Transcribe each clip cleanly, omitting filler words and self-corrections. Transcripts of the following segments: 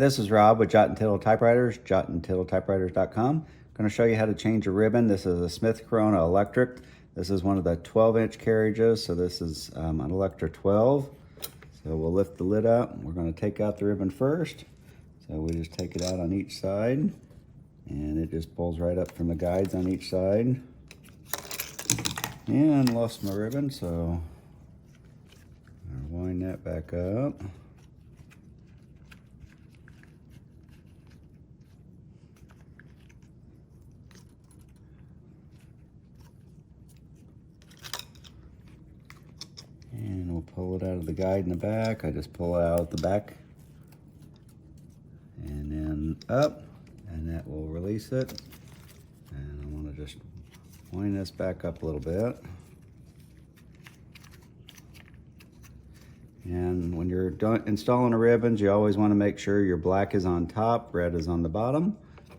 This is Rob with Jot and Tittle Typewriters, jotandtittletypewriters.com. I'm going to show you how to change a ribbon. This is a Smith Corona Electric. This is one of the 12-inch carriages, so this is an Electra 12. So we'll lift the lid up. We're going to take out the ribbon first. So we just take it out on each side, and it just pulls right up from the guides on each side. And lost my ribbon, so I'll wind that back up. And we'll pull it out of the guide in the back. I just pull it out the back and then up, and that will release it. And I want to just wind this back up a little bit. And when you're installing the ribbons, you always want to make sure your black is on top, red is on the bottom.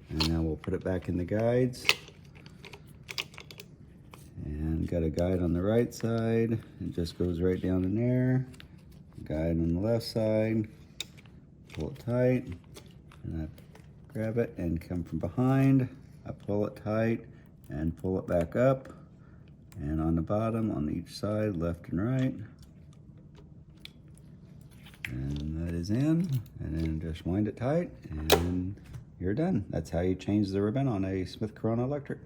And then we'll put it back in the guides. And got a guide on the right side. It just goes right down in there. Guide on the left side. Pull it tight. And I grab it and come from behind. I pull it tight and pull it back up. And on the bottom, on each side, left and right. And that is in. And then just wind it tight and you're done. That's how you change the ribbon on a Smith Corona Electric.